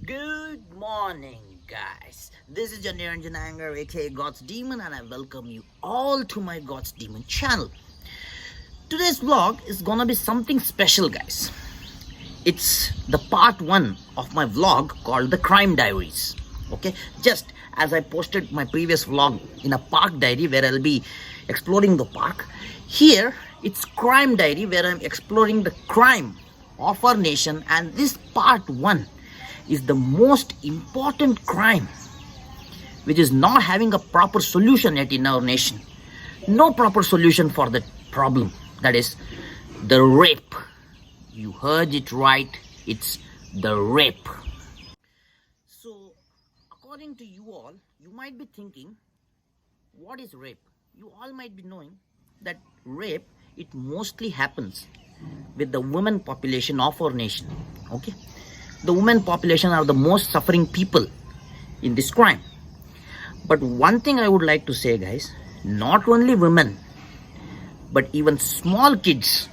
Good morning, guys. This is your Niranjan Anger, aka God's Demon, and I welcome you all to my God's Demon channel. Today's vlog is gonna be something special, guys. It's the part 1 of my vlog called The Crime Diaries. Okay, just as I posted my previous vlog in a park diary where I'll be exploring the park, here it's Crime Diary where I'm exploring the crime of our nation, and this part 1 is the most important crime which is not having a proper solution yet in our nation. No proper solution for that problem, that is the rape. You heard it right, it's the rape. So according to you all, you might be thinking, what is rape? You all might be knowing that rape, it mostly happens with the women population of our nation. Okay, the women population are the most suffering people in this crime. But one thing I would like to say, guys, not only women, but even small kids,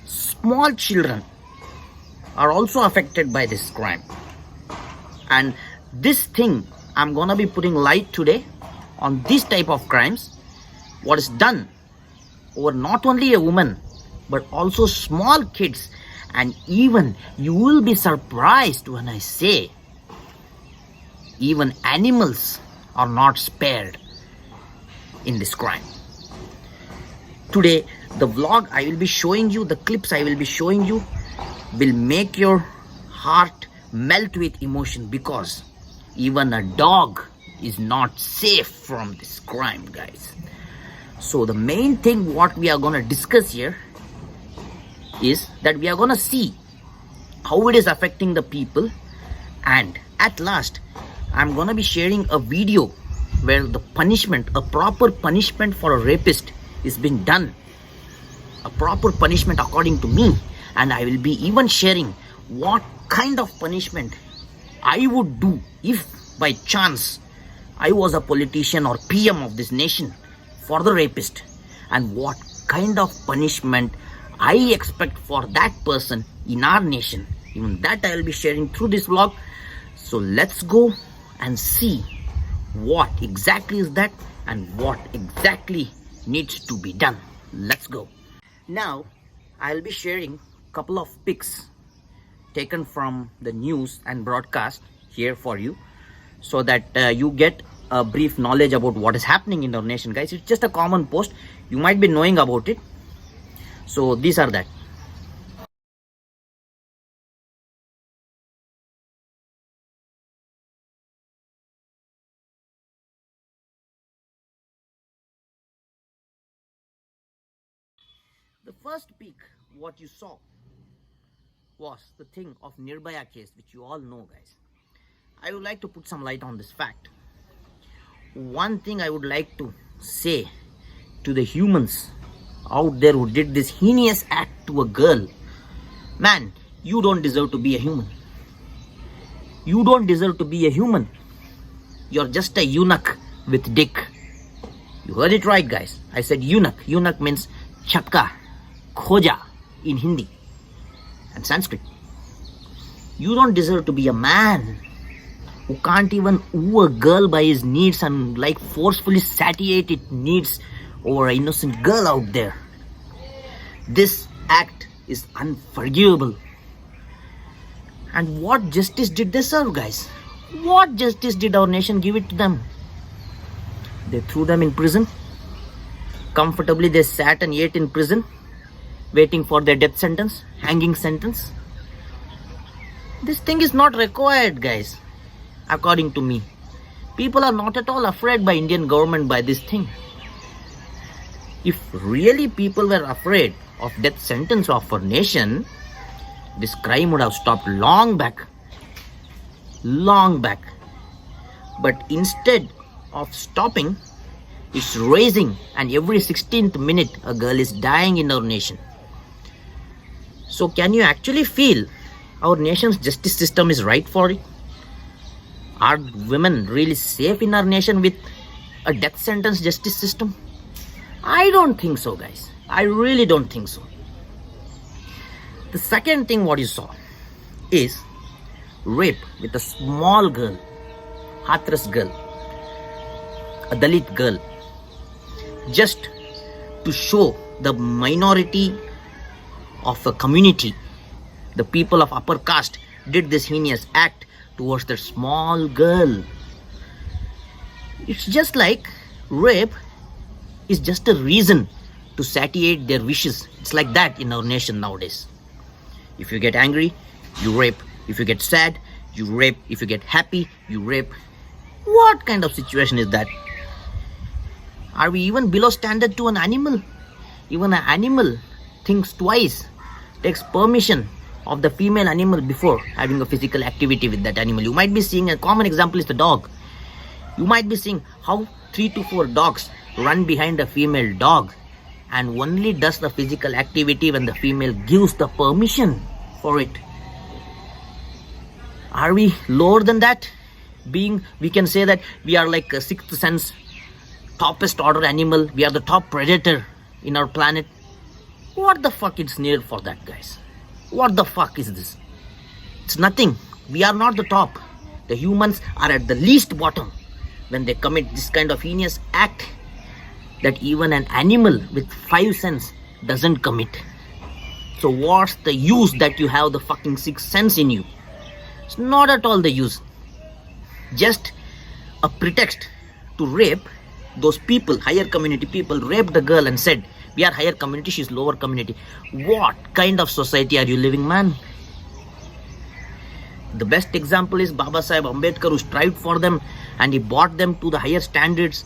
small children are also affected by this crime. And this thing, I'm gonna be putting light today on this type of crimes, what is done over not only a woman, but also small kids. And even you will be surprised when I say even animals are not spared in this crime. Today, the vlog I will be showing you, the clips I will be showing you will make your heart melt with emotion, because even a dog is not safe from this crime, guys. So the main thing what we are going to discuss here is that we are going to see how it is affecting the people, and at last I'm going to be sharing a video where the punishment, a proper punishment for a rapist is being done, a proper punishment according to me. And I will be even sharing what kind of punishment I would do if by chance I was a politician or PM of this nation for the rapist, and what kind of punishment I expect for that person in our nation. Even that I will be sharing through this vlog. So let's go and see what exactly is that and what exactly needs to be done. Let's go. Now I'll be sharing a couple of pics taken from the news and broadcast here for you, so that you get a brief knowledge about what is happening in our nation, guys. It's just a common post, you might be knowing about it. So these are that. The first peak what you saw was the thing of Nirbhaya case, which you all know, guys. I would like to put some light on this fact. One thing I would like to say to the humans out there who did this heinous act to a girl, man, you don't deserve to be a human. You don't deserve to be a human. You're just a eunuch with dick. You heard it right, guys. I said eunuch. Eunuch means chapka, khoja in Hindi and Sanskrit. You don't deserve to be a man who can't even woo a girl by his needs and like forcefully satiate its needs over an innocent girl out there. This act is unforgivable. And what justice did they serve, guys? What justice did our nation give it to them? They threw them in prison. Comfortably they sat and ate in prison, waiting for their death sentence, hanging sentence. This thing is not required, guys, according to me. People are not at all afraid by Indian government by this thing. If really people were afraid of death sentence of our nation, this crime would have stopped long back. Long back. But instead of stopping, it's raising, and every 16th minute a girl is dying in our nation. So can you actually feel our nation's justice system is right for it? Are women really safe in our nation with a death sentence justice system? I don't think so, guys. I really don't think so. The second thing what you saw is rape with a small girl, Hathras girl, a Dalit girl, just to show the minority of a community, the people of upper caste did this heinous act towards that small girl. It's just like rape is just a reason to satiate their wishes. It's like that in our nation nowadays. If you get angry, you rape. If you get sad, you rape. If you get happy, you rape. What kind of situation is that? Are we even below standard to an animal? Even an animal thinks twice, takes permission of the female animal before having a physical activity with that animal. You might be seeing, a common example is the dog. You might be seeing how 3 to 4 dogs run behind a female dog and only does the physical activity when the female gives the permission for it. Are we lower than that? We can say that we are like a sixth sense, toppest order animal. We are the top predator in our planet. What the fuck is needed for that, guys? What the fuck is this? It's nothing. We are not the top. The humans are at the least bottom when they commit this kind of heinous act that even an animal with 5 sense doesn't commit. So what's the use that you have the fucking 6th sense in you? It's not at all the use. Just a pretext to rape those people, higher community people. Raped the girl and said, we are higher community, she's lower community. What kind of society are you living, man? The best example is Baba Sahib Ambedkar, who strived for them and he brought them to the higher standards.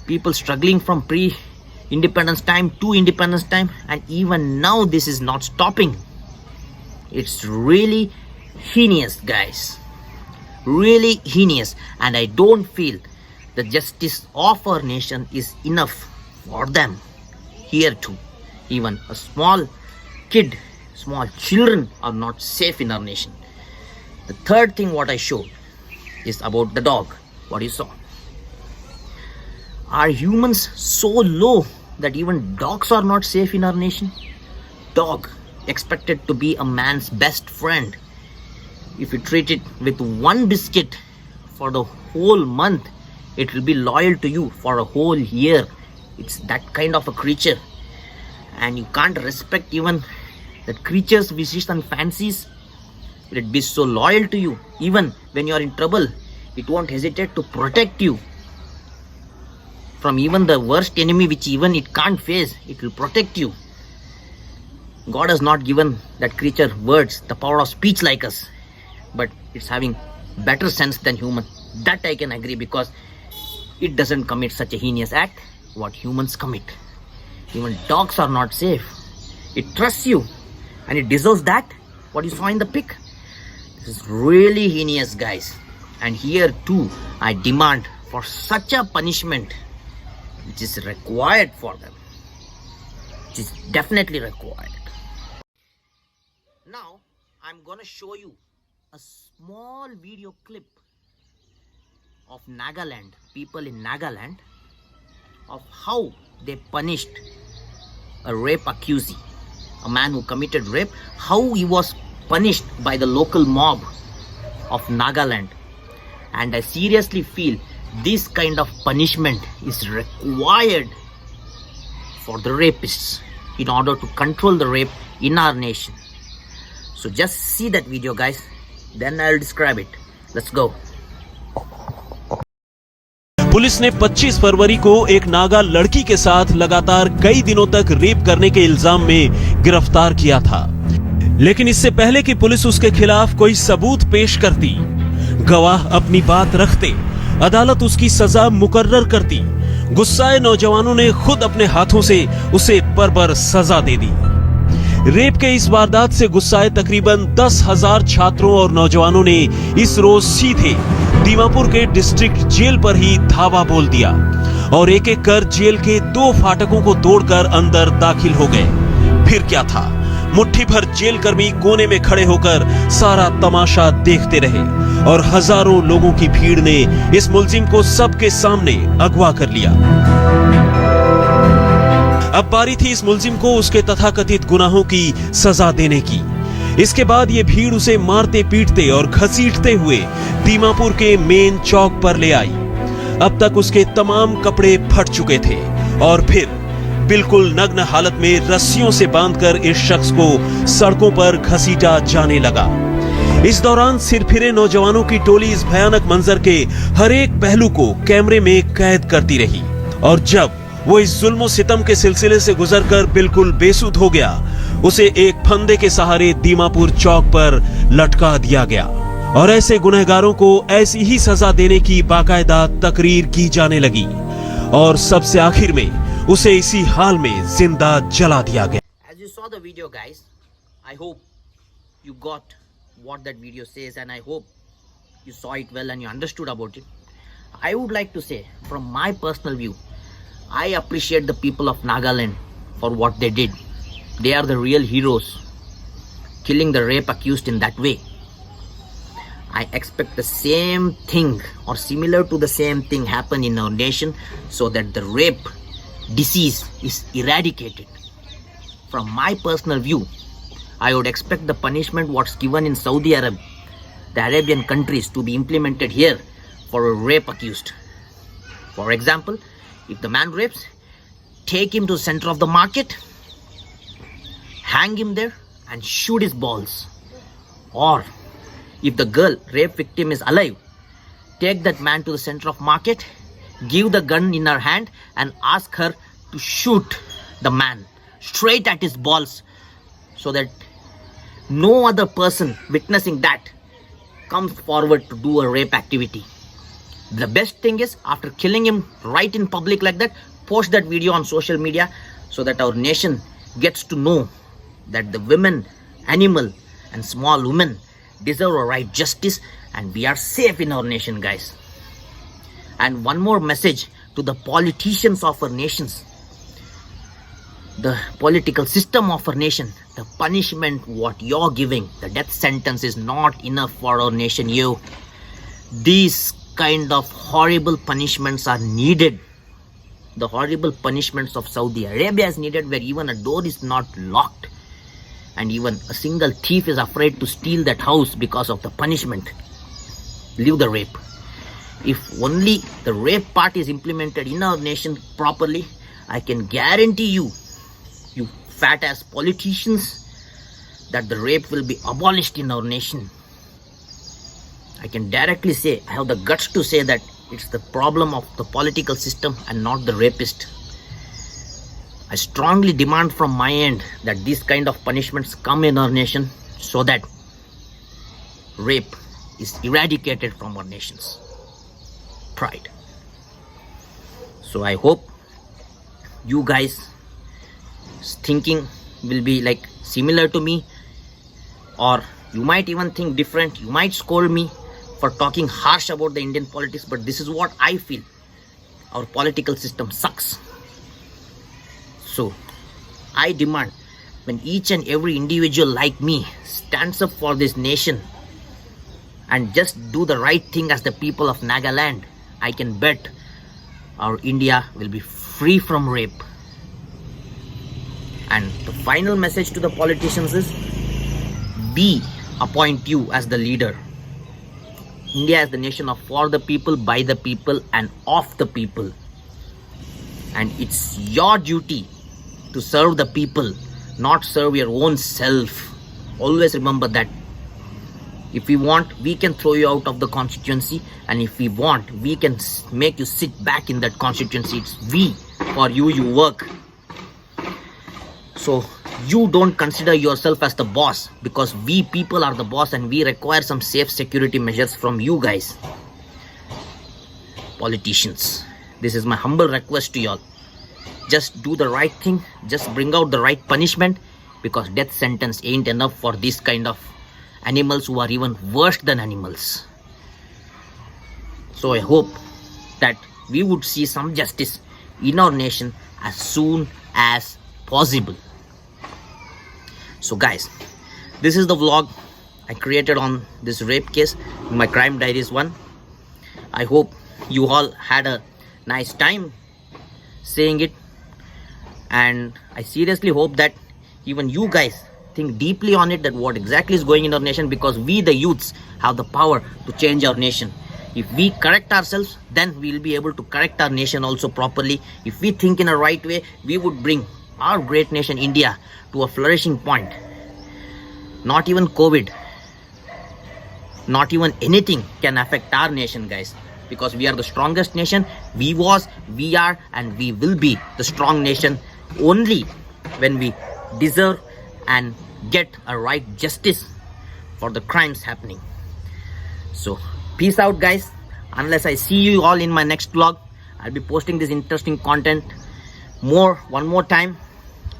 People struggling from pre-independence time to independence time, and even now this is not stopping. It's really heinous, guys. Really heinous. And I don't feel the justice of our nation is enough for them. Here too, even a small kid, small children are not safe in our nation. The third thing what I showed is about the dog, what you saw. Are humans so low that even dogs are not safe in our nation? Dog expected to be a man's best friend. If you treat it with one biscuit for the whole month, it will be loyal to you for a whole year. It's that kind of a creature. And you can't respect even that creature's wishes and fancies. Will it be so loyal to you? Even when you are in trouble, it won't hesitate to protect you from even the worst enemy which even it can't face. It will protect you. God has not given that creature words, the power of speech like us, but it's having better sense than human. That I can agree, because it doesn't commit such a heinous act what humans commit. Even dogs are not safe. It trusts you and it deserves that, what you saw in the pic. This is really heinous, guys. And here too, I demand for such a punishment which is required for them. Which is definitely required. Now, I'm gonna show you a small video clip of Nagaland, people in Nagaland, of how they punished a rape accusee, a man who committed rape, how he was punished by the local mob of Nagaland. And I seriously feel this kind of punishment is required for the rapists in order to control the rape in our nation. So just see that video, guys, then I'll describe it. Let's go. Police ने 25 फरवरी को एक नागा लड़की के साथ लगातार कई दिनों तक रेप करने के इल्जाम में गिरफ्तार किया था। लेकिन इससे पहले कि पुलिस उसके खिलाफ कोई सबूत पेश करती, गवाह अपनी बात रखते, अदालत उसकी सजा मुकर्रर करती, गुस्साए नौजवानों ने खुद अपने हाथों से उसे बर्बर सजा दे दी। रेप के इस वारदात से गुस्साए तकरीबन 10,000 छात्रों और नौजवानों ने इस रोज सीधे दीमापुर के डिस्ट्रिक्ट जेल पर ही धावा बोल दिया और एक एक कर जेल के 2 फाटकों को तोड़कर अंदर दाखिल हो गए। फिर क्या था, मुट्ठी भर जेल कर्मी कोने में खड़े होकर सारा तमाशा देखते रहे और हजारों लोगों की भीड़ ने इस मुलजिम को सबके सामने अगवा कर लिया। अब बारी थी इस मुलजिम को उसके तथाकथित गुनाहों की सजा देने की। इसके बाद ये भीड़ उसे मारते पीटते और घसीटते हुए दीमापुर के मेन चौक पर ले आई। अब तक उसके तमाम कपड़े फट चुके थे और फिर बिल्कुल नग्न हालत में रस्सियों से बांधकर इस शख्स को सड़कों पर घसीटा जाने लगा। इस दौरान सिरफिरे नौजवानों की टोली इस भयानक मंजर के हर एक पहलू को कैमरे में कैद करती रही और जब वो इस जुल्म सितम के सिलसिले से गुजरकर बिल्कुल बेसुध हो गया, उसे एक फंदे के सहारे दीमापुर चौक पर लटका दिया गया और ऐसे गुनहगारों को ऐसी ही सजा देने की बाकायदा तकरीर की जाने लगी और सबसे आखिर में उसे इसी हाल में जिंदा जला दिया गया। As you saw the video, guys, I hope you got what that video says and I hope you saw it well and you understood about it. I would like to say, from my personal view, I appreciate the people of Nagaland for what they did. They are the real heroes, killing the rape accused in that way. I expect the same thing or similar to the same thing happen in our nation so that the rape disease is eradicated. From my personal view, I would expect the punishment what's given in Saudi Arabia, the Arabian countries, to be implemented here for a rape accused. For example, if the man rapes, take him to the center of the market, hang him there and shoot his balls. Or if the girl rape victim is alive, take that man to the center of market, give the gun in her hand and ask her to shoot the man straight at his balls so that no other person witnessing that comes forward to do a rape activity. The best thing is, after killing him right in public like that, post that video on social media so that our nation gets to know that the women, animal and small women deserve a right justice and we are safe in our nation, guys. And one more message to the politicians of our nations, the political system of our nation. The punishment what you're giving, the death sentence, is not enough for our nation. These kind of horrible punishments are needed. The horrible punishments of Saudi Arabia is needed, where even a door is not locked and even a single thief is afraid to steal that house because of the punishment. Leave the rape. If only the rape part is implemented in our nation properly, I can guarantee you, you fat ass politicians, that the rape will be abolished in our nation. I can directly say, I have the guts to say that it's the problem of the political system and not the rapist. I strongly demand from my end that these kind of punishments come in our nation so that rape is eradicated from our nation's pride. So I hope you guys thinking will be like similar to me, or you might even think different. You might scold me for talking harsh about the Indian politics, but this is what I feel. Our political system sucks. So I demand, when each and every individual like me stands up for this nation and just do the right thing as the people of Nagaland, I can bet our India will be free from rape. And the final message to the politicians is, we appoint you as the leader. India is the nation of for the people, by the people and of the people. And it's your duty to serve the people, not serve your own self. Always remember that. If we want, we can throw you out of the constituency, and if we want, we can make you sit back in that constituency. It's we, for you work. So you don't consider yourself as the boss, because we people are the boss and we require some safe security measures from you guys. Politicians, this is my humble request to y'all. Just do the right thing, just bring out the right punishment, because death sentence ain't enough for this kind of animals who are even worse than animals. So I hope that we would see some justice in our nation as soon as possible. So guys, this is the vlog I created on this rape case, my Crime Diaries 1. I hope you all had a nice time seeing it, and I seriously hope that even you guys think deeply on it, that what exactly is going in our nation, because we the youths have the power to change our nation. If we correct ourselves, then we will be able to correct our nation also properly. If we think in a right way, we would bring our great nation India to a flourishing point. Not even COVID, not even anything can affect our nation, guys, because we are the strongest nation. We was, we are, and we will be the strong nation only when we deserve and get a right justice for the crimes happening. So peace out, guys. Unless I see you all in my next vlog, I'll be posting this interesting content one more time,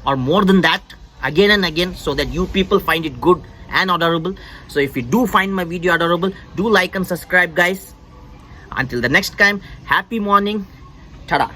or more than that, again and again, so that you people find it good and adorable. So if you do find my video adorable, do like and subscribe, guys. Until the next time, happy morning. Ta-da.